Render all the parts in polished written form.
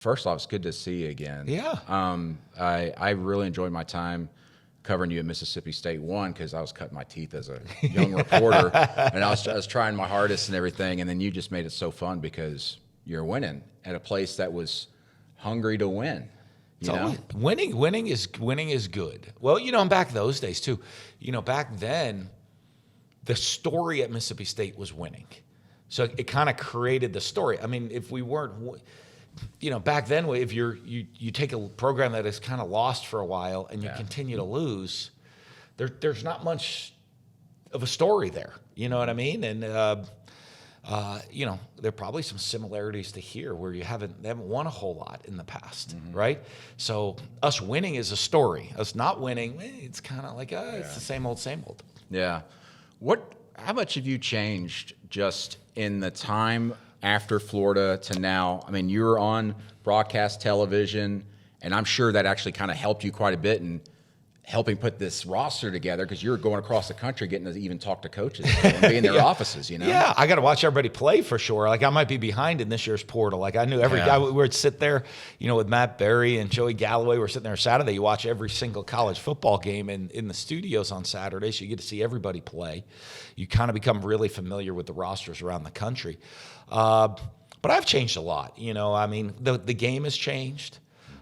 First off, it's good to see you again. Yeah. I really enjoyed my time covering you at Mississippi State. One, because I was cutting my teeth as a young reporter, and I was trying my hardest and everything. And then you just made it so fun because you're winning at a place that was hungry to win. Winning is good. Well, and back those days too. Back then, the story at Mississippi State was winning, so it kind of created the story. I mean, if we weren't, back then, if you take a program that is kind of lost for a while and you continue to lose, there's not much of a story there. You know what I mean? And there are probably some similarities to here where they haven't won a whole lot in the past, right? So us winning is a story. Us not winning, it's kind of like it's the same old. Yeah. How much have you changed just in the time after Florida to now? I mean, you were on broadcast television, and I'm sure that actually kind of helped you quite a bit in helping put this roster together because you were going across the country getting to even talk to coaches and be in their offices, Yeah, I got to watch everybody play for sure. Like, I might be behind in this year's portal. Like, I knew every guy. We would sit there, with Matt Berry and Joey Galloway. We're sitting there Saturday. You watch every single college football game in the studios on Saturday, so you get to see everybody play. You kind of become really familiar with the rosters around the country. But I've changed a lot. I mean, the game has changed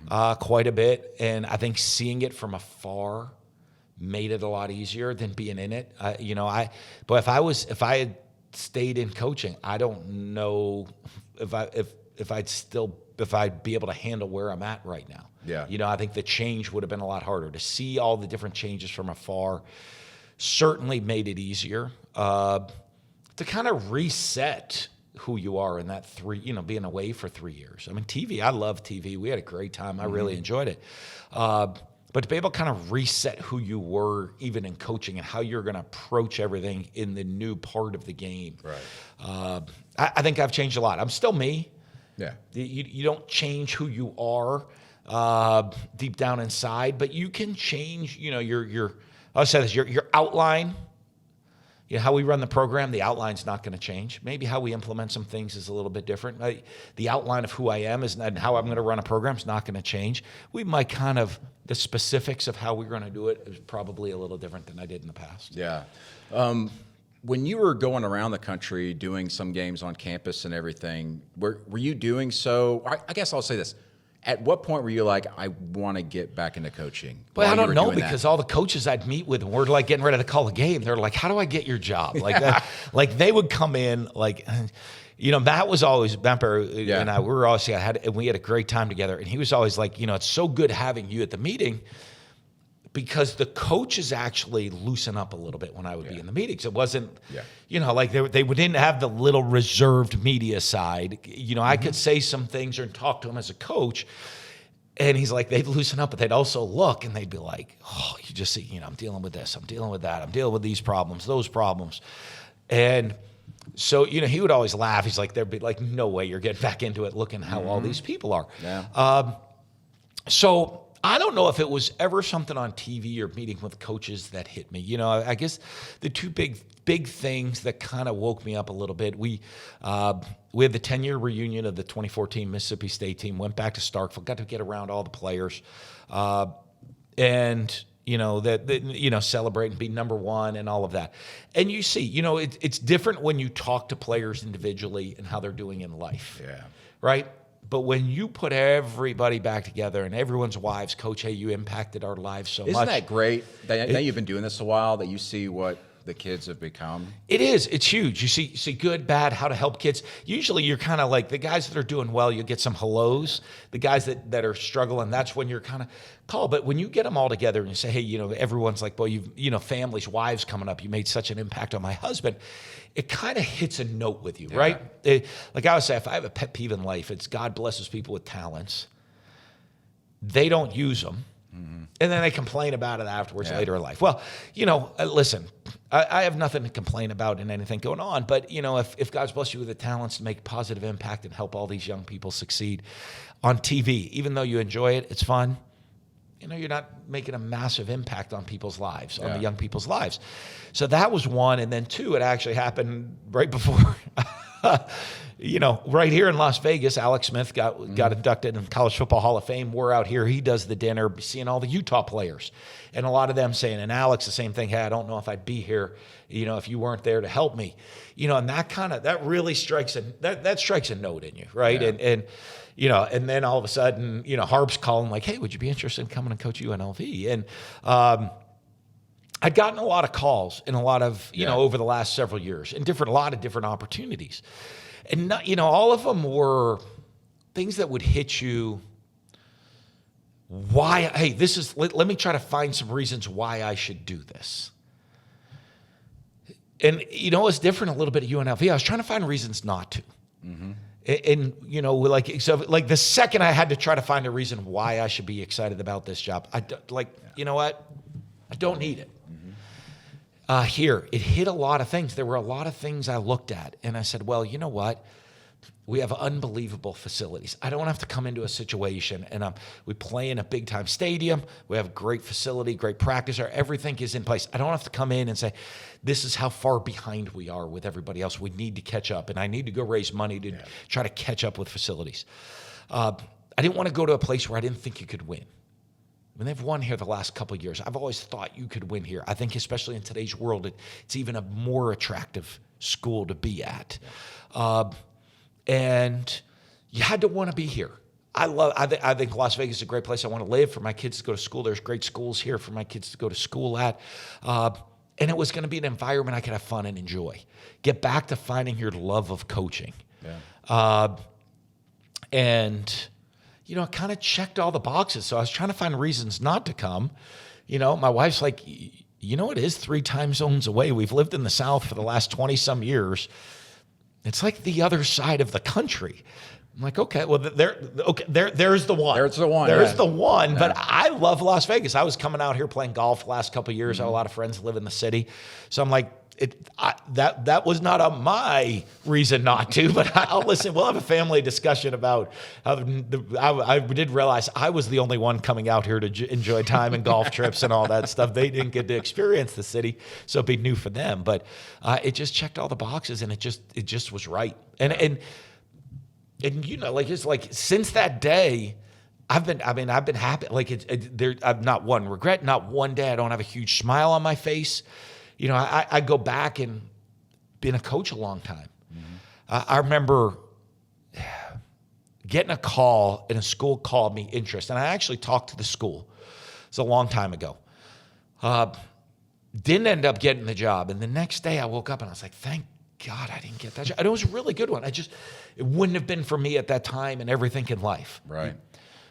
quite a bit, and I think seeing it from afar made it a lot easier than being in it. But if I had stayed in coaching, I don't know if I'd be able to handle where I'm at right now. Yeah. I think the change would have been a lot harder. To see all the different changes from afar certainly made it easier to kind of reset who you are in that being away for 3 years. I mean, TV, I love TV. We had a great time. I really enjoyed it. But to be able to kind of reset who you were even in coaching and how you're going to approach everything in the new part of the game. Right. I think I've changed a lot. I'm still me. Yeah. You don't change who you are deep down inside, but you can change, your outline. How we run the program, the outline's not going to change. Maybe how we implement some things is a little bit different. The outline of who I am and how I'm going to run a program is not going to change. We might the specifics of how we're going to do it is probably a little different than I did in the past. Yeah. When you were going around the country doing some games on campus and everything, were you doing so? I guess I'll say this. At what point were you like, I want to get back into coaching? Well, I don't know because all the coaches I'd meet with were like getting ready to call a game. They're like, how do I get your job? Like they would come in Matt was always, Bumper and I, we had a great time together. And he was always like, it's so good having you at the meeting because the coaches actually loosen up a little bit when I would be in the meetings. It wasn't, like they didn't have the little reserved media side. I could say some things or talk to him as a coach, and he's like, they'd loosen up, but they'd also look and they'd be like, oh, you just see, I'm dealing with this, I'm dealing with that, I'm dealing with these problems, those problems. And so, he would always laugh. He's like, there'd be like, no way you're getting back into it looking how all these people are. Yeah. So I don't know if it was ever something on TV or meeting with coaches that hit me. I guess the two big things that kind of woke me up a little bit. We had the 10-year reunion of the 2014 Mississippi State team. Went back to Starkville, got to get around all the players, and celebrate and be number one and all of that. And you see, it's different when you talk to players individually and how they're doing in life. Yeah. Right. But when you put everybody back together and everyone's wives, Coach, hey, you impacted our lives so much. Isn't that great? Now you've been doing this a while, that you see what the kids have become. It is. It's huge. You see good, bad, how to help kids. Usually you're kind of like the guys that are doing well, you get some hellos. The guys that are struggling, that's when you're kind of called. But when you get them all together and you say, hey, everyone's like, well, families, wives coming up, you made such an impact on my husband. It kind of hits a note with you, right? Like I would say, if I have a pet peeve in life, it's God blesses people with talents. They don't use them. And then they complain about it afterwards later in life. Well, listen, I have nothing to complain about in anything going on. But, if God's blessed you with the talents to make a positive impact and help all these young people succeed on TV, even though you enjoy it, it's fun, you're not making a massive impact on people's lives, on the young people's lives. So that was one. And then two, it actually happened right before Right here in Las Vegas, Alex Smith got inducted in College Football Hall of Fame. We're out here. He does the dinner, seeing all the Utah players. And a lot of them saying, and Alex, the same thing, hey, I don't know if I'd be here, if you weren't there to help me. And that really strikes that strikes a note in you, right? Yeah. And then all of a sudden, Harp's calling like, hey, would you be interested in coming and coach UNLV? And I'd gotten a lot of calls and a lot of, over the last several years and a lot of different opportunities. And, all of them were things that would hit you. Why? Hey, let me try to find some reasons why I should do this. And, it's different a little bit at UNLV. I was trying to find reasons not to. Mm-hmm. And, the second I had to try to find a reason why I should be excited about this job, you know what? I don't need it. Here, it hit a lot of things. There were a lot of things I looked at, and I said, well, you know what? We have unbelievable facilities. I don't have to come into a situation, and we play in a big-time stadium. We have a great facility, great practice. Everything is in place. I don't have to come in and say, this is how far behind we are with everybody else. We need to catch up, and I need to go raise money to try to catch up with facilities. I didn't want to go to a place where I didn't think you could win. I mean, they've won here the last couple of years. I've always thought you could win here. I think especially in today's world, it's even a more attractive school to be at. And you had to want to be here. I think Las Vegas is a great place I want to live, for my kids to go to school. There's great schools here for my kids to go to school at. And it was going to be an environment I could have fun and enjoy. Get back to finding your love of coaching. Yeah. It kind of checked all the boxes. So I was trying to find reasons not to come. My wife's like, it is 3 time zones away. We've lived in the South for the last 20-some years. It's like the other side of the country. I'm like, okay, well, there's the one. There's the one. Yeah. But I love Las Vegas. I was coming out here playing golf the last couple of years. Mm-hmm. I have a lot of friends live in the city. So I'm like, that was not my reason not to, but I'll listen. We'll have a family discussion about how I did realize I was the only one coming out here to enjoy time and golf trips and all that stuff. They didn't get to experience the city, so it'd be new for them. But it just checked all the boxes, and it just was right. And it's like since that day, I've been happy. I've not one regret, not one day I don't have a huge smile on my face. I go back and been a coach a long time. Mm-hmm. I remember getting a call, and a school called me interest. And I actually talked to the school. It's a long time ago. Didn't end up getting the job. And the next day I woke up and I was like, thank God I didn't get that job. And it was a really good one. It wouldn't have been for me at that time and everything in life. Right.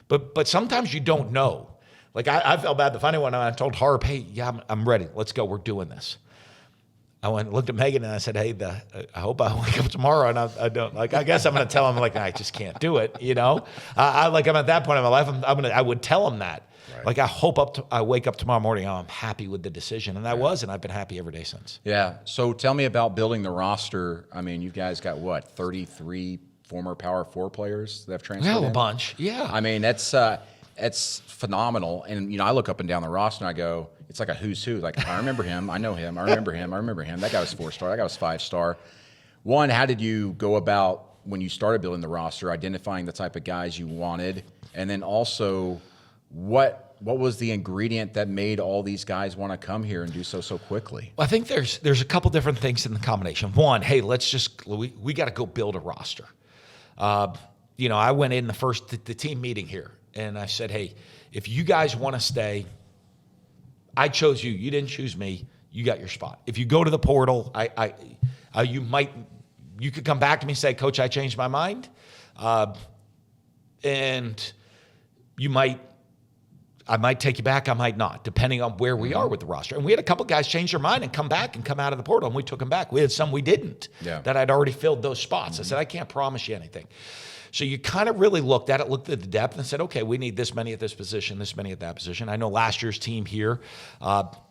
But sometimes you don't know. Like I felt bad. The funny one, I told Harp, hey, yeah, I'm ready. Let's go. We're doing this. I went and looked at Megan and I said, hey, I hope I wake up tomorrow. And I don't, I guess I'm going to tell him, I just can't do it. I'm at that point in my life, I would tell him that. Right. I hope I wake up tomorrow morning, I'm happy with the decision. And I was, and I've been happy every day since. Yeah. So tell me about building the roster. I mean, you guys got 33 former Power 4 players that have transferred in? A bunch. Yeah. I mean, it's phenomenal. And, I look up and down the roster and I go, it's like a who's who. I remember him. I know him. I remember him. I remember him. That guy was 4-star. That guy was 5-star. One, how did you go about, when you started building the roster, identifying the type of guys you wanted? And then also, what was the ingredient that made all these guys want to come here and do so quickly? Well, I think there's a couple different things in the combination. One, hey, we got to go build a roster. I went in the team meeting here, and I said, hey, if you guys want to stay, I chose you. You didn't choose me. You got your spot. If you go to the portal, you could come back to me and say, Coach, I changed my mind. And I might take you back. I might not, depending on where we are with the roster. And we had a couple guys change their mind and come back and come out of the portal, and we took them back. We had some we didn't, that I'd already filled those spots. Mm-hmm. I said, I can't promise you anything. So you kind of really looked at the depth and said, okay, we need this many at this position, this many at that position. I know last year's team here,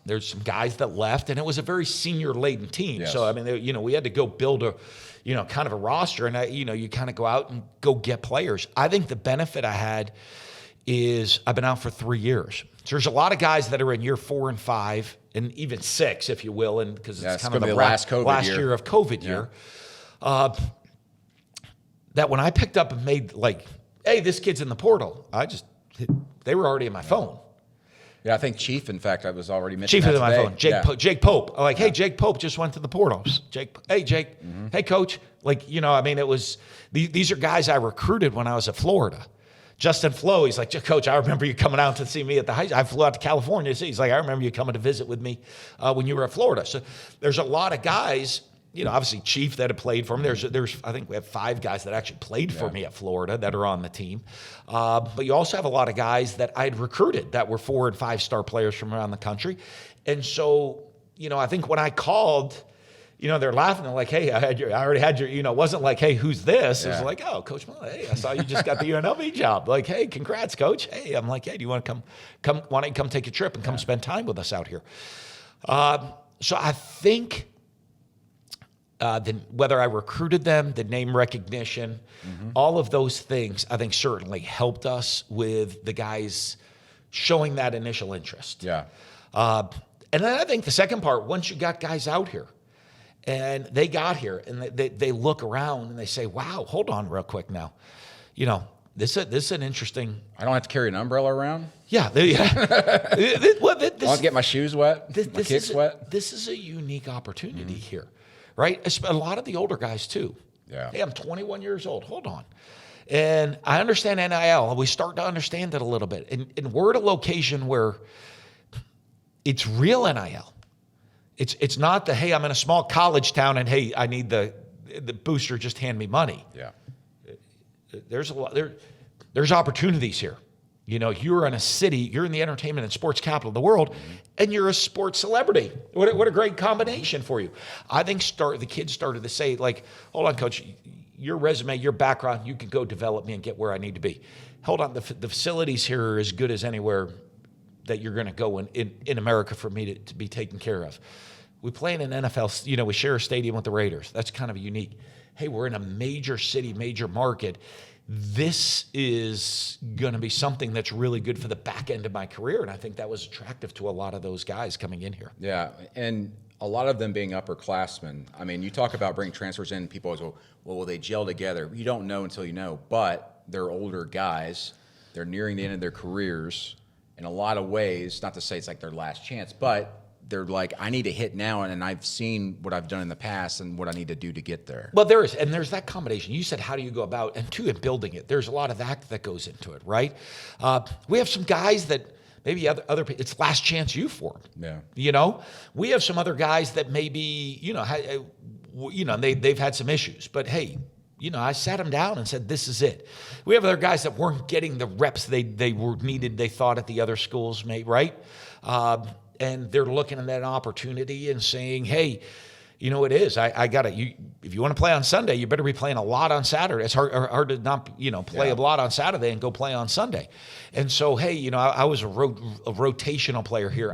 there's some guys that left, and it was a very senior-laden team. Yes. So, I mean, we had to go build kind of a roster, and, you kind of go out and go get players. I think the benefit I had is I've been out for 3 years. So there's a lot of guys that are in year 4 and 5, and even 6, if you will, and because it's kind of the last year of COVID year. that when I picked up and made like, hey, this kid's in the portal, they were already in my phone. Yeah, I think Chief, in fact, I was already mentioning Chief is that in my today. phone. Jake Pope. I'm like, hey, Jake Pope just went to the portal. Jake, hey, coach. Like, I mean, it was, these are guys I recruited when I was at Florida. Justin Flo, he's like, Coach, I remember you coming out to see me at the high school. I flew out to California to see. He's like, I remember you coming to visit with me when you were at Florida. So there's a lot of guys, obviously Chief that have played for him. There's I think we have 5 guys that actually played for me at Florida that are on the team. But you also have a lot of guys that I'd recruited that were 4- and 5-star players from around the country. And so, I think when I called, they're laughing. They're like, hey, I already had your, it wasn't like, hey, who's this? It was like, oh, Coach Mullen, hey, I saw you just got the UNLV job. Like, hey, congrats, Coach. Hey, I'm like, hey, do you want to come, why don't you come take a trip and come spend time with us out here? So I think whether I recruited them, the name recognition, all of those things, I think certainly helped us with the guys showing that initial interest. Yeah. And then I think the second part, once you got guys out here, and they got here, and they look around, and they say, wow, hold on real quick now. This is an interesting... I don't have to carry an umbrella around? Yeah. I don't have to get my shoes wet, my kicks wet? This is a unique opportunity here, right? A lot of the older guys, too. Yeah. Hey, I'm 21 years old. Hold on. And I understand NIL. We start to understand it a little bit. And we're at a location where it's real NIL. It's not the, hey, I'm in a small college town and, hey, I need the booster, just hand me money. Yeah. There's a lot, there's opportunities here. You're in a city, you're in the entertainment and sports capital of the world, and you're a sports celebrity. What a great combination for you. I think the kids started to say, like, hold on, Coach, your resume, your background, you can go develop me and get where I need to be. Hold on, the facilities here are as good as anywhere that you're going to go in America for me to be taken care of. We play in an NFL, we share a stadium with the Raiders. That's kind of unique. Hey, we're in a major city, major market. This is going to be something that's really good for the back end of my career. And I think that was attractive to a lot of those guys coming in here. Yeah, and a lot of them being upperclassmen. I mean, you talk about bringing transfers in, people always go, well, will they gel together? You don't know until you know, but they're older guys. They're nearing the end of their careers. In a lot of ways, not to say it's like their last chance, but they're like, I need to hit now, and I've seen what I've done in the past and what I need to do to get there. Well, there's that combination. You said, how do you go about, and two, in building it. There's a lot of that goes into it, right? We have some guys that maybe other it's last chance you for them. Yeah. We have some other guys that maybe, they've had some issues, but hey, I sat them down and said, this is it. We have other guys that weren't getting the reps they were needed, they thought at the other schools, right? And they're looking at that opportunity and saying, hey, it is. I got to, if you want to play on Sunday, you better be playing a lot on Saturday. It's hard to not, play a lot on Saturday and go play on Sunday. And so, hey, I was a rotational player here.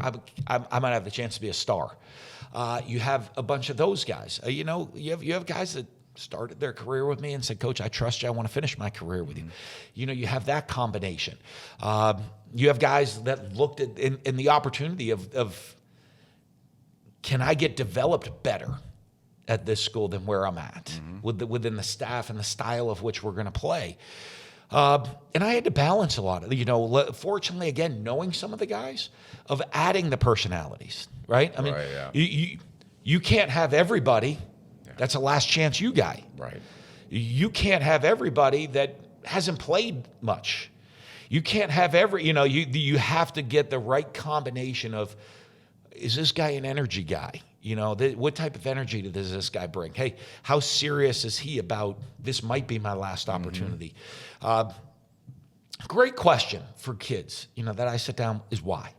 I might have the chance to be a star. You have a bunch of those guys. You have guys that started their career with me and said, Coach, I trust you. I want to finish my career with you. You have that combination. You have guys that looked at in the opportunity of can I get developed better at this school than where I'm at within the staff and the style of which we're going to play. And I had to balance a lot of, fortunately, again, knowing some of the guys, of adding the personalities, right? I mean, you can't have everybody. That's a last chance you guy. Right. You can't have everybody that hasn't played much. You can't have you have to get the right combination of, is this guy an energy guy? What type of energy does this guy bring? Hey, how serious is he about this might be my last opportunity? Great question for kids, that I sit down is why.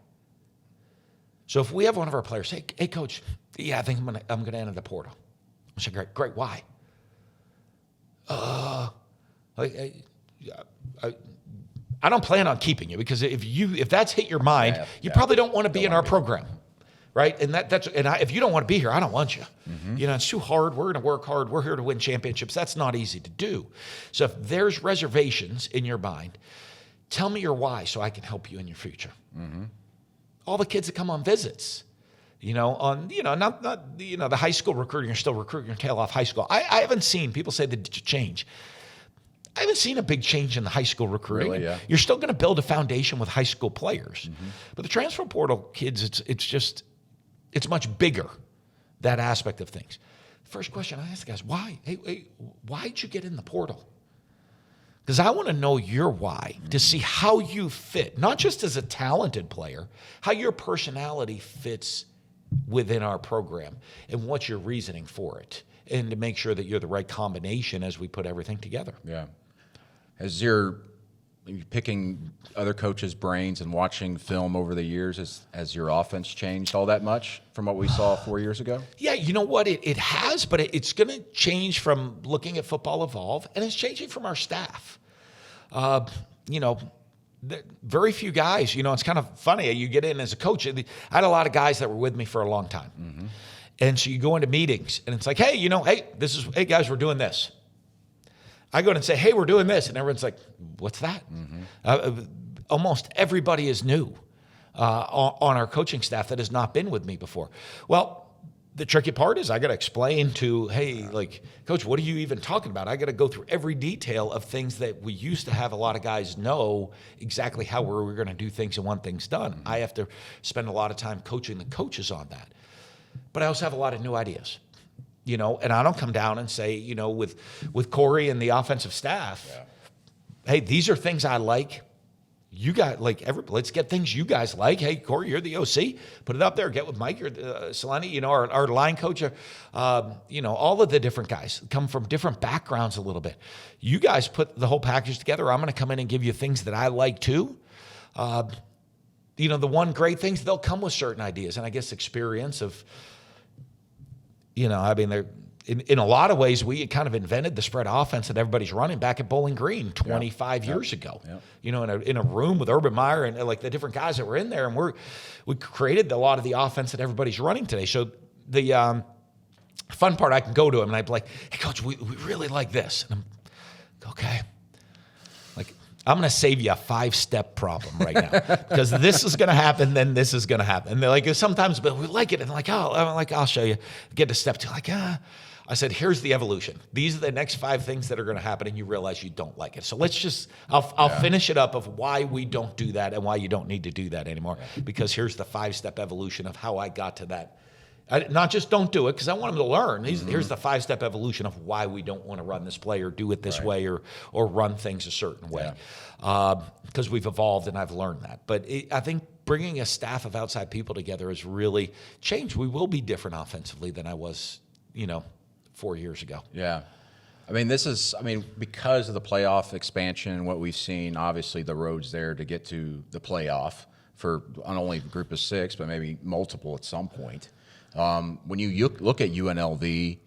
So if we have one of our players, hey Coach, yeah, I think I'm gonna enter the portal. I said, great, why? I don't plan on keeping you, because if that's hit your mind, you probably don't want to be in our program, right? And if you don't want to be here, I don't want you. It's too hard. We're going to work hard. We're here to win championships. That's not easy to do. So if there's reservations in your mind, tell me your why so I can help you in your future. All the kids that come on visits, not the high school recruiting, you're still recruiting your tail off high school. I haven't seen people say the change. I haven't seen a big change in the high school recruiting. Really, yeah. You're still going to build a foundation with high school players. But the transfer portal kids, it's much bigger, that aspect of things. First question I ask the guys, why? Hey, why'd you get in the portal? Because I want to know your why, to see how you fit, not just as a talented player, how your personality fits within our program and what's your reasoning for it, and to make sure that you're the right combination as we put everything together. Yeah. As you're picking other coaches' brains and watching film over the years, has your offense changed all that much from what we saw 4 years ago? Yeah, you know what? It has, but it's going to change from looking at Football Evolve, and it's changing from our staff. Very few guys, it's kind of funny. You get in as a coach. I had a lot of guys that were with me for a long time. Mm-hmm. And so you go into meetings, and it's like, hey, hey, guys, we're doing this. I go in and say, hey, we're doing this. And everyone's like, what's that? Mm-hmm. Almost everybody is new on our coaching staff that has not been with me before. Well, the tricky part is I got to explain to, hey, Coach, what are you even talking about? I got to go through every detail of things that we used to have a lot of guys know exactly how we're going to do things and want things done. Mm-hmm. I have to spend a lot of time coaching the coaches on that. But I also have a lot of new ideas. And I don't come down and say, with Corey and the offensive staff, hey, these are things I like. You got let's get things you guys like. Hey, Corey, you're the OC. Put it up there. Get with Mike or Selene, our line coach. All of the different guys come from different backgrounds a little bit. You guys put the whole package together. I'm going to come in and give you things that I like too. The one great things, they'll come with certain ideas, and I guess experience of. They're in a lot of ways, we kind of invented the spread offense that everybody's running back at Bowling Green 25 years ago. Yeah. In a room with Urban Meyer and the different guys that were in there, and we created a lot of the offense that everybody's running today. So the fun part, I can go to him and I'd be like, hey, Coach, we really like this. And I'm okay. I'm going to save you a 5-step problem right now because this is going to happen, then this is going to happen. And they're like, sometimes, but we like it. And I'll show you. Get to step 2. I said, here's the evolution. These are the next 5 things that are going to happen, and you realize you don't like it. So I'll finish it up of why we don't do that and why you don't need to do that anymore. Because here's the 5-step evolution of how I got to that. Not just don't do it because I want them to learn. Here's the 5-step evolution of why we don't want to run this play or do it this way or run things a certain way. Because we've evolved and I've learned that. But I think bringing a staff of outside people together has really changed. We will be different offensively than I was, 4 years ago. Yeah. Because of the playoff expansion and what we've seen, obviously the road's there to get to the playoff for not only a group of 6, but maybe multiple at some point. When you look at UNLV,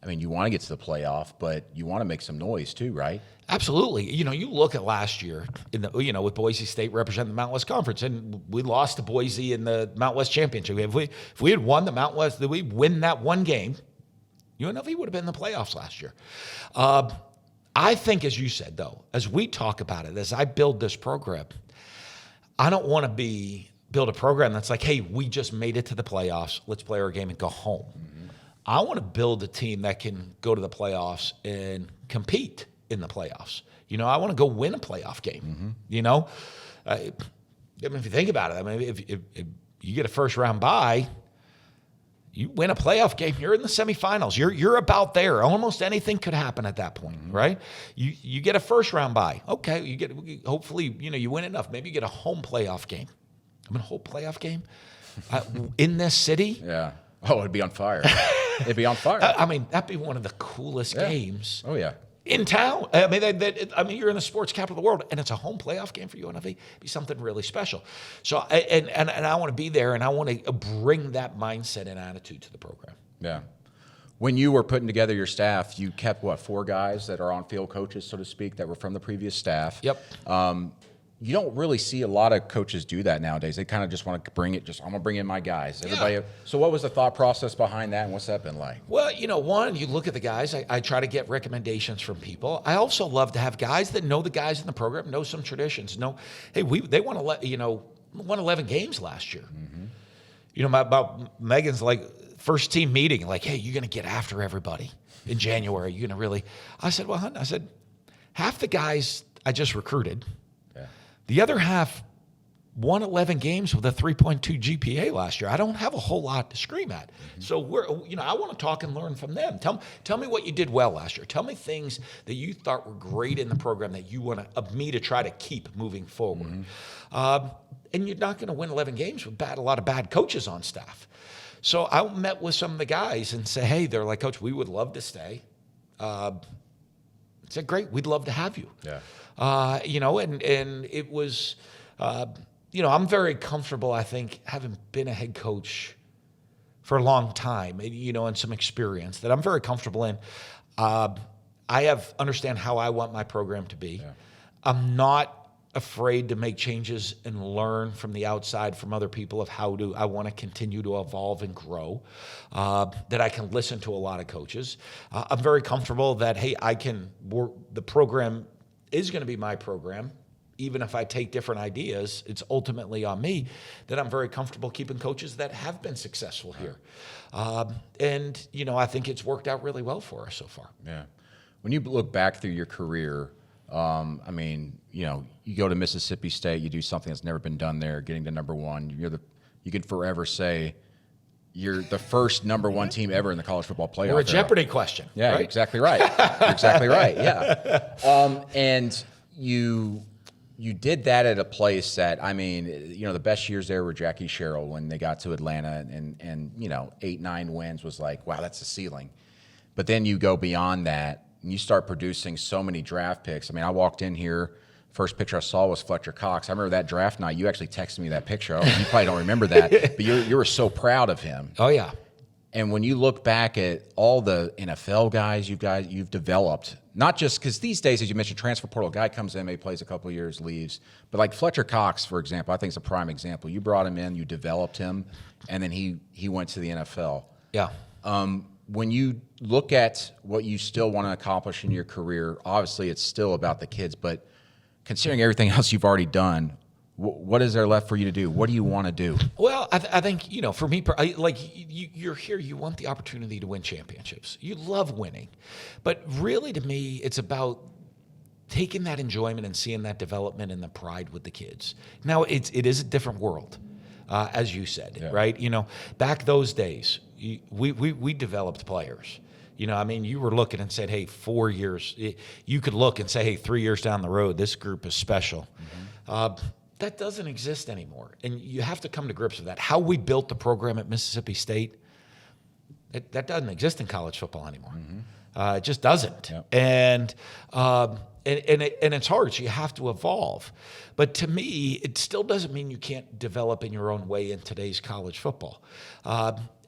you want to get to the playoff, but you want to make some noise too, right? Absolutely. You look at last year with Boise State representing the Mountain West Conference, and we lost to Boise in the Mountain West Championship. If we had won the Mountain West, we win that one game, UNLV would have been in the playoffs last year. I think, as you said, though, as we talk about it, as I build this program, I don't want to build a program that's like, hey, we just made it to the playoffs. Let's play our game and go home. Mm-hmm. I want to build a team that can go to the playoffs and compete in the playoffs. I want to go win a playoff game. Mm-hmm. If you think about it, if you get a first-round bye, you win a playoff game, you're in the semifinals. You're about there. Almost anything could happen at that point, mm-hmm. right? You get a first-round bye. Okay, hopefully, you win enough. Maybe you get a home playoff game. A whole playoff game in this city. Yeah. Oh, it'd be on fire. It'd be on fire. That'd be one of the coolest games. Oh, yeah. In town. You're in the sports capital of the world, and it's a home playoff game for UNLV. It'd be something really special. So, and I want to be there, and I want to bring that mindset and attitude to the program. Yeah. When you were putting together your staff, you kept, 4 guys that are on-field coaches, so to speak, that were from the previous staff. Yep. You don't really see a lot of coaches do that nowadays. They kind of just want to I'm going to bring in my guys. Everybody. Yeah. So what was the thought process behind that, and what's that been like? Well, one, you look at the guys. I try to get recommendations from people. I also love to have guys that know the guys in the program, know some traditions. Hey, they won 11 games last year. Mm-hmm. About Megan's first team meeting, hey, you're going to get after everybody in January. You're going to really. I said, well, hun, half the guys I just recruited. Yeah. The other half won 11 games with a 3.2 GPA last year. I don't have a whole lot to scream at. So I want to talk and learn from them. Tell me what you did well last year. Tell me things that you thought were great in the program that you want me to try to keep moving forward. And you're not going to win 11 games with a lot of bad coaches on staff. So I met with some of the guys and say, hey, they're like, Coach, we would love to stay. I said, great, we'd love to have you. Yeah. And it was, I'm very comfortable, I think, having been a head coach for a long time, and some experience that I'm very comfortable in. I understand how I want my program to be. Yeah. I'm not afraid to make changes and learn from the outside from other people of how I want to continue to evolve and grow, that I can listen to a lot of coaches. I'm very comfortable that, hey, the program is going to be my program. Even if I take different ideas, it's ultimately on me. That I'm very comfortable keeping coaches that have been successful here. I think it's worked out really well for us so far. Yeah. When you look back through your career, you go to Mississippi State, you do something that's never been done there, getting to number one. You can forever say you're the first number one team ever in the college football playoff. Or a Jeopardy question. Yeah, right? Exactly right. You're exactly right. Yeah. And you did that at a place that, the best years there were Jackie Sherrill when they got to Atlanta and 8-9 wins was like, wow, that's the ceiling. But then you go beyond that and you start producing so many draft picks. I walked in here, first picture I saw was Fletcher Cox. I remember that draft night, you actually texted me that picture. You probably don't remember that, but you were so proud of him. Oh, yeah. And when you look back at all the NFL guys you've developed, not just because these days, as you mentioned, transfer portal, guy comes in, maybe plays a couple of years, leaves. But like Fletcher Cox, for example, I think is a prime example. You brought him in, you developed him, and then he went to the NFL. Yeah. When you look at what you still want to accomplish in your career, obviously it's still about the kids, but considering everything else you've already done, what is there left for you to do? What do you want to do? Well, I think, for me, you're here, you want the opportunity to win championships. You love winning. But really, to me, it's about taking that enjoyment and seeing that development and the pride with the kids. Now, it is a different world, as you said, yeah. Right? Back those days, we developed players. You were looking and said, hey, 4 years. You could look and say, hey, 3 years down the road, this group is special. Mm-hmm. That doesn't exist anymore. And you have to come to grips with that. How we built the program at Mississippi State, that doesn't exist in college football anymore. Mm-hmm. It just doesn't. Yep. And it's hard, so you have to evolve. But to me, it still doesn't mean you can't develop in your own way in today's college football.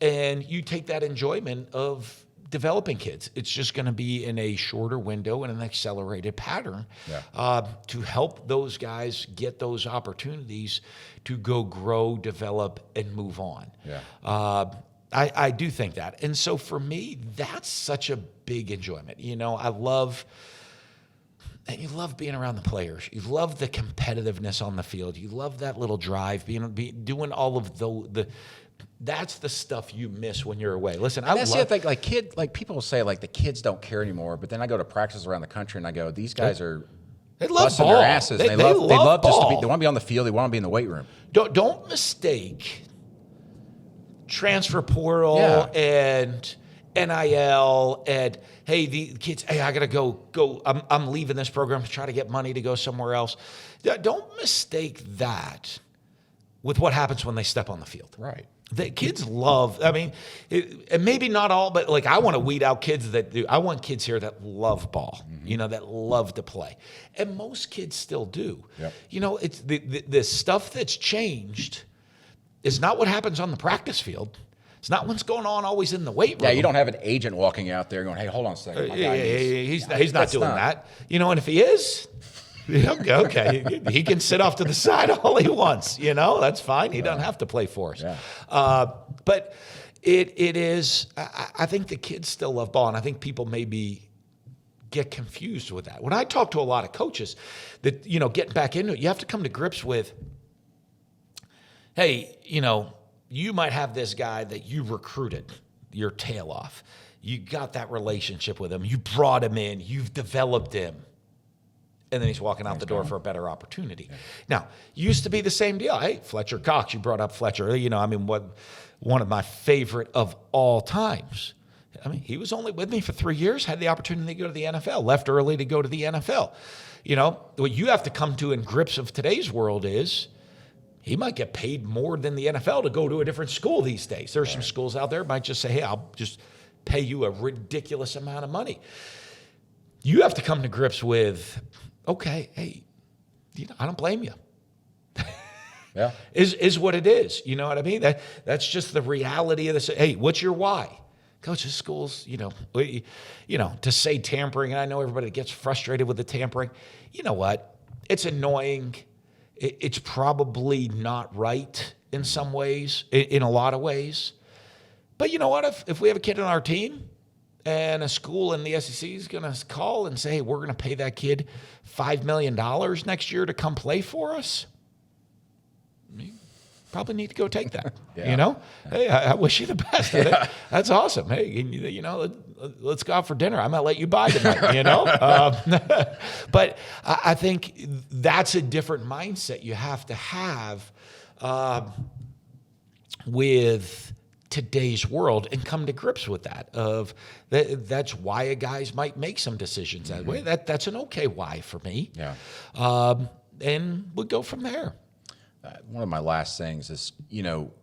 And you take that enjoyment of developing kids. It's just going to be in a shorter window and an accelerated pattern to help those guys get those opportunities to go grow, develop, and move on. Yeah. I do think that. And so for me, that's such a big enjoyment. You love being around the players. You love the competitiveness on the field. You love that little drive, doing all of the that's the stuff you miss when you're away. Listen, that's the thing. Like people will say, like the kids don't care anymore. But then I go to practices around the country and I go, these guys are busting their asses. They love just to be. They want to be on the field. They want to be in the weight room. Don't mistake transfer portal and NIL and hey, the kids. Hey, I gotta go. I'm leaving this program to try to get money to go somewhere else. Don't mistake that with what happens when they step on the field. Right. The kids love, and maybe not all, but I want to weed out kids that do. I want kids here that love ball, mm-hmm. That love to play. And most kids still do. Yep. It's the stuff that's changed is not what happens on the practice field. It's not what's going on always in the weight room. Yeah, you don't have an agent walking out there going, hey, hold on a second. He's not doing that. And if he is... Okay, he can sit off to the side all he wants. That's fine. He doesn't have to play for us. Yeah. But it is. I think the kids still love ball, and I think people maybe get confused with that. When I talk to a lot of coaches, that getting back into it, you have to come to grips with. Hey, you might have this guy that you recruited your tail off. You got that relationship with him. You brought him in. You've developed him. And then he's walking out the door for a better opportunity. Yeah. Now, used to be the same deal. Hey, Fletcher Cox, you brought up Fletcher. One of my favorite of all times. I mean, he was only with me for 3 years, had the opportunity to go to the NFL, left early to go to the NFL. What you have to come to in grips of today's world is he might get paid more than the NFL to go to a different school these days. There's some schools out there that might just say, hey, I'll just pay you a ridiculous amount of money. You have to come to grips with, okay, hey, I don't blame you. Yeah, is what it is. You know what I mean? That's just the reality of this. Hey, what's your why? Coach, this school's, to say tampering, and I know everybody gets frustrated with the tampering. You know what? It's annoying. It's probably not right in some ways, in a lot of ways. But you know what? If we have a kid on our team and a school in the SEC is going to call and say, hey, we're going to pay that kid $5 million next year to come play for us, you probably need to go take that. Yeah. Hey, I wish you the best. Yeah. That's awesome. Hey, let's go out for dinner. I might let you buy tonight. But I think that's a different mindset you have to have with today's world and come to grips with that. That's why a guys might make some decisions that way. That's an okay why for me. Yeah. And we'll go from there. One of my last things is,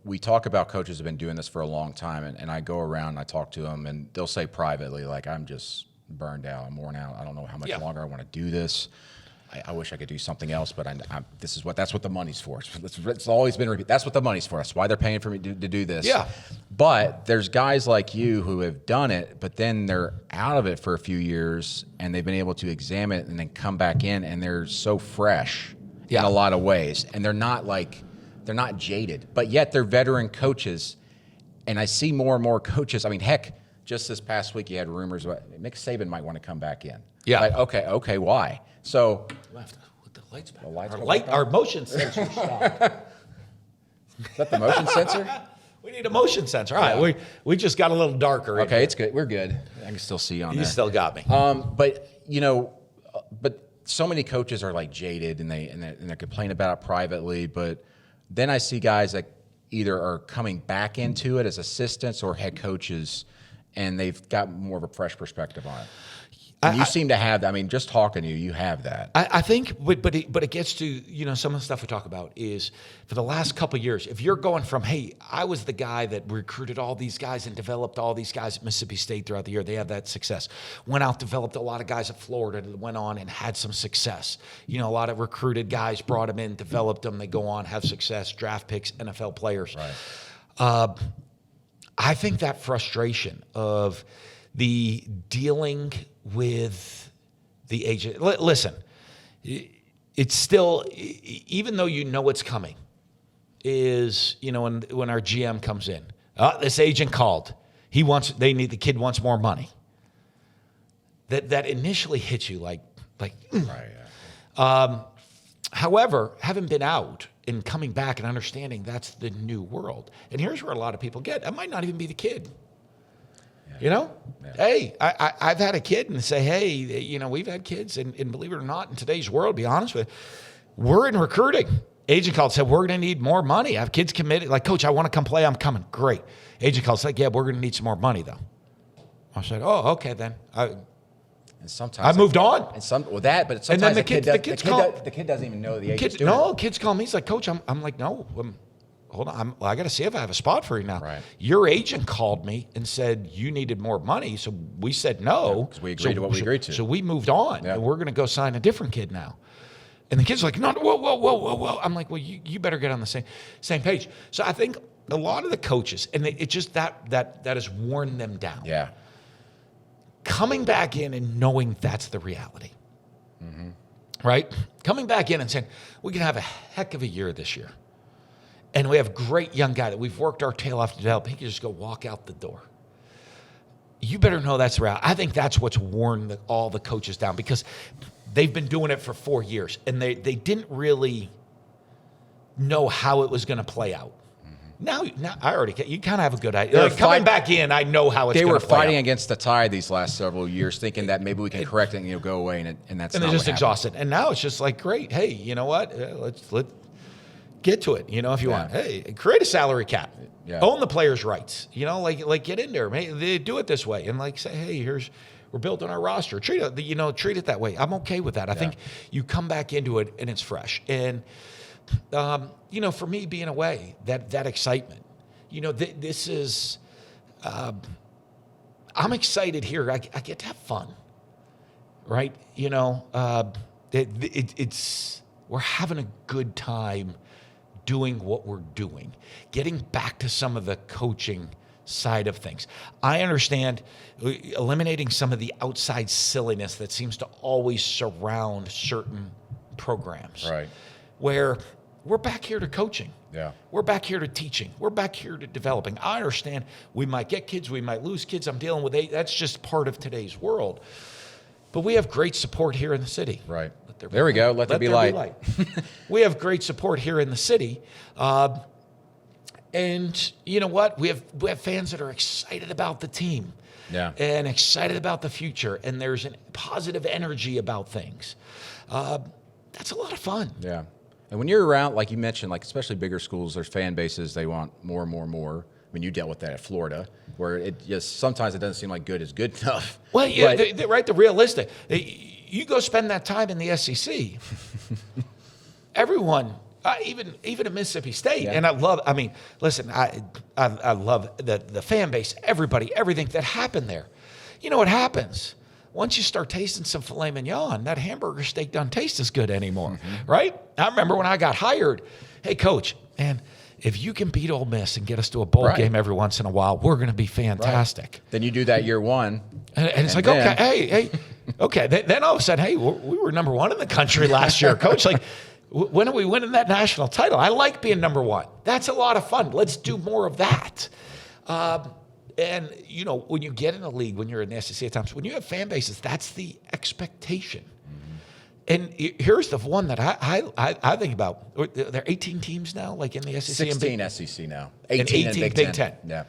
we talk about coaches have been doing this for a long time, and I go around and I talk to them, and they'll say privately, like, I'm just burned out, I'm worn out, I don't know how much longer I want to do this. I wish I could do something else, but that's what the money's for. It's always been repeated. That's what the money's for. That's why they're paying for me to do this. Yeah. But there's guys like you who have done it, but then they're out of it for a few years, and they've been able to examine it and then come back in, and they're so fresh. In a lot of ways, and they're not jaded, but yet they're veteran coaches. And I see more and more coaches. I mean, heck, just this past week you had rumors about Nick Saban might want to come back in. Yeah. Like, okay, why? So with the lights back. Our motion sensor stopped. Is that the motion sensor? We need a motion sensor. All right, we just got a little darker. Okay, it's good. We're good. I can still see you on there. You still got me. But so many coaches are like jaded and they're complaining about it privately, but then I see guys that either are coming back into it as assistants or head coaches, and they've got more of a fresh perspective on it. And you seem to have that. I mean, just talking to you, you have that. I think, but it gets to, some of the stuff we talk about is for the last couple of years, if you're going from, hey, I was the guy that recruited all these guys and developed all these guys at Mississippi State throughout the year, they have that success. Went out, developed a lot of guys at Florida that went on and had some success. A lot of recruited guys brought them in, developed them, they go on, have success, draft picks, NFL players. Right. I think that frustration of the dealing with the agent. Listen, it's still, even though it's coming, is, when our GM comes in, this agent called. The kid wants more money. That initially hits you like. Right. Yeah. However, having been out and coming back and understanding that's the new world, and here's where a lot of people get, that might not even be the kid. Yeah. Hey, I've had a kid and say, hey, we've had kids, and believe it or not, in today's world, to be honest with you, we're in recruiting. Agent called, said, we're going to need more money. I have kids committed. Like, Coach, I want to come play. I'm coming. Great. Agent called, said, yeah, we're going to need some more money, though. I said, oh, okay, then. And sometimes I moved on. And sometimes and then the kid doesn't even know the agent's doing it. Kids call me. He's like, Coach, I'm like, no, hold on, I got to see if I have a spot for you now. Right. Your agent called me and said you needed more money, so we said no. Because we agreed to what we agreed to. So we moved on, and we're going to go sign a different kid now. And the kid's like, no, whoa. I'm like, well, you better get on the same page. So I think a lot of the coaches, and it just that has worn them down. Yeah. Coming back in and knowing that's the reality. Right? Coming back in and saying, we can have a heck of a year this year. And we have a great young guy that we've worked our tail off to develop. He can just go walk out the door. You better know that's right. I think that's what's worn all the coaches down, because they've been doing it for 4 years, and they didn't really know how it was going to play out. Now I already you kind of have a good idea. They're Like, coming back in, I know how it's. They gonna were play fighting out. against the tide these last several years, thinking that maybe we can correct it and go away, and that's And not they're just what happened. exhausted. And now it's just like, great. Hey, you know what? Let's get to it. If you want. Hey, create a salary cap. Yeah. Own the players' rights. Like get in there. They do it this way, and like say, hey, we're building our roster. Treat it that way. I'm okay with that. I think you come back into it and it's fresh. And for me being away, that excitement. This is. I'm excited here. I get to have fun, right? We're having a good time doing what we're doing, getting back to some of the coaching side of things. I understand eliminating some of the outside silliness that seems to always surround certain programs. Right. Where we're back here to coaching. Yeah. We're back here to teaching. We're back here to developing. I understand we might get kids, we might lose kids. I'm dealing with that's just part of today's world. But we have great support here in the city. Right. There we go. Let there be light. We have great support here in the city. And you know what? We have fans that are excited about the team. Yeah. And excited about the future. And there's a positive energy about things. That's a lot of fun. Yeah. And when you're around, like you mentioned, like especially bigger schools, there's fan bases, they want more and more and more. I mean, you dealt with that at Florida, where sometimes it doesn't seem like good is good enough. Well, yeah, the realistic. You go spend that time in the SEC. Everyone, even at Mississippi State, and I love the fan base, everybody, everything that happened there. You know what happens? Once you start tasting some filet mignon, that hamburger steak doesn't taste as good anymore, right? I remember when I got hired, hey, coach, man, if you can beat Ole Miss and get us to a bowl game every once in a while, we're going to be fantastic. Right. Then you do that year one. And it's like, then, okay, okay. Then all of a sudden, hey, we were number one in the country last year, coach. Like, when are we winning that national title? I like being number one. That's a lot of fun. Let's do more of that. And, when you get in a league, when you're in the SEC at times, when you have fan bases, that's the expectation. And here's the one that I think about. There are 18 teams now, like in the SEC. 16 SEC now. 18 in Big Ten. Yeah.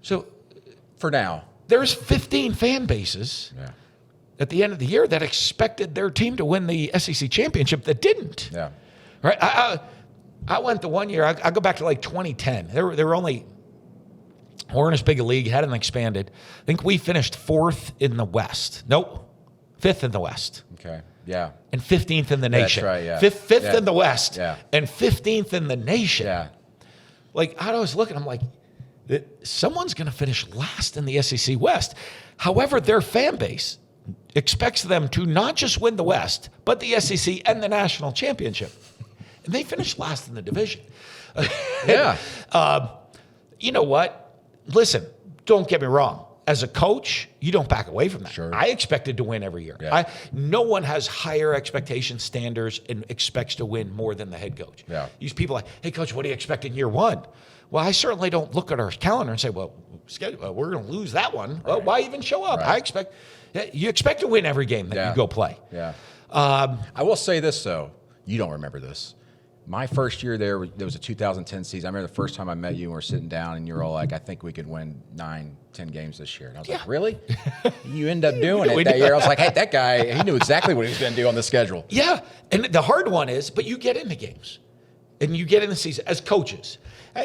So for now. There's 15 fan bases at the end of the year that expected their team to win the SEC championship that didn't. Yeah. Right? I went the one year, I go back to like 2010. There were only... We're in as big a league, hadn't expanded. I think we finished 4th in the West. Nope. 5th in the West. Okay. Yeah. And 15th in the nation. That's right, yeah. 5th in the West. Yeah. And 15th in the nation. Yeah. Like, I was looking, I'm like, someone's going to finish last in the SEC West. However, their fan base expects them to not just win the West, but the SEC and the national championship. And they finished last in the division. Yeah. You know what? Listen, don't get me wrong. As a coach, you don't back away from that. Sure. I expected to win every year. Yeah. No one has higher expectation standards and expects to win more than the head coach. Yeah. These people are like, hey, coach, what do you expect in year one? Well, I certainly don't look at our calendar and say, well, we're going to lose that one. Right. Well, why even show up? Right. You expect to win every game that you go play. Yeah. I will say this, though. You don't remember this. My first year there was a 2010 season. I remember the first time I met you and we're sitting down and you're all like, I think we could win 9, 10 games this year. And I was like, really? You end up doing it that year. I was like, hey, that guy, he knew exactly what he was going to do on the schedule. Yeah. And the hard one is, but you get into games and you get in the season as coaches.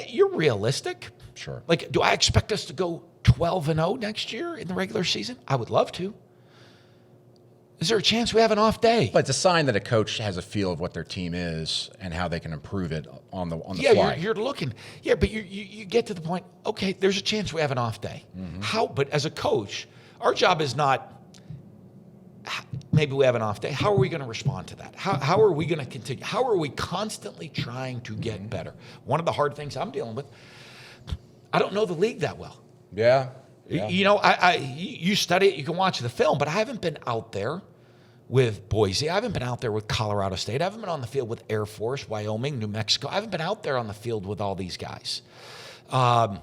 You're realistic. Sure. Like, do I expect us to go 12-0 next year in the regular season? I would love to. Is there a chance we have an off day? But it's a sign that a coach has a feel of what their team is and how they can improve it on the fly. Yeah, you're looking. Yeah, but you get to the point, okay, there's a chance we have an off day. Mm-hmm. But as a coach, our job is not, maybe we have an off day. How are we going to respond to that? How are we going to continue? How are we constantly trying to get better? One of the hard things I'm dealing with, I don't know the league that well. Yeah. Yeah. You study it, you can watch the film, but I haven't been out there with Boise. I haven't been out there with Colorado State. I haven't been on the field with Air Force, Wyoming, New Mexico. I haven't been out there on the field with all these guys. And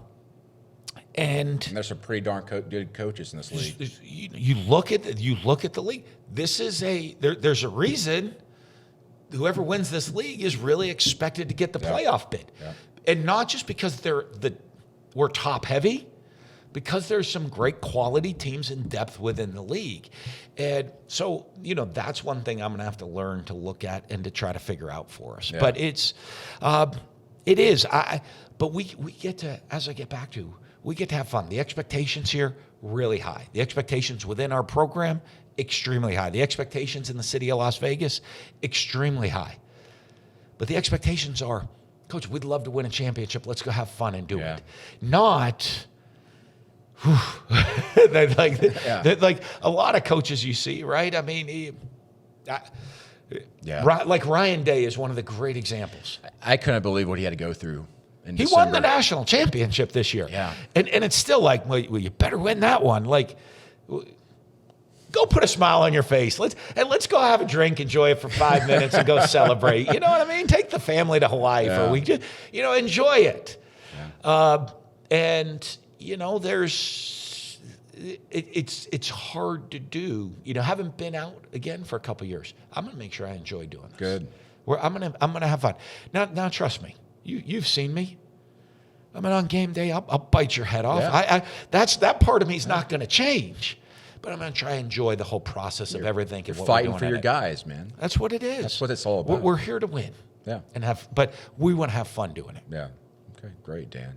there's some pretty darn good coaches in this league. You look at the league. This is there's a reason whoever wins this league is really expected to get the playoff bid. Yeah. And not just because we're top heavy, because there's some great quality teams in depth within the league. And so, that's one thing I'm going to have to learn to look at and to try to figure out for us. Yeah. But it is. But we get to, as I get back to, we get to have fun. The expectations here, really high. The expectations within our program, extremely high. The expectations in the city of Las Vegas, extremely high. But the expectations are, Coach, we'd love to win a championship. Let's go have fun and do it. Not... like a lot of coaches you see, right? I mean, like Ryan Day is one of the great examples. I couldn't believe what he had to go through. He won the national championship this year. Yeah. And it's still like, well, you better win that one. Like, go put a smile on your face. Let's go have a drink, enjoy it for 5 minutes, and go celebrate. You know what I mean? Take the family to Hawaii for a week. Just, enjoy it. Yeah. There's it's hard to do. Haven't been out again for a couple of years. I'm gonna make sure I enjoy doing this. Good. I'm gonna have fun. Now trust me. You've seen me. I mean, on game day, I'll bite your head off. Yeah. That part of me is not gonna change. But I'm gonna try and enjoy the whole process of everything. You're fighting for your guys, man. That's what it is. That's what it's all about. We're here to win. Yeah. But we want to have fun doing it. Yeah. Okay. Great, Dan.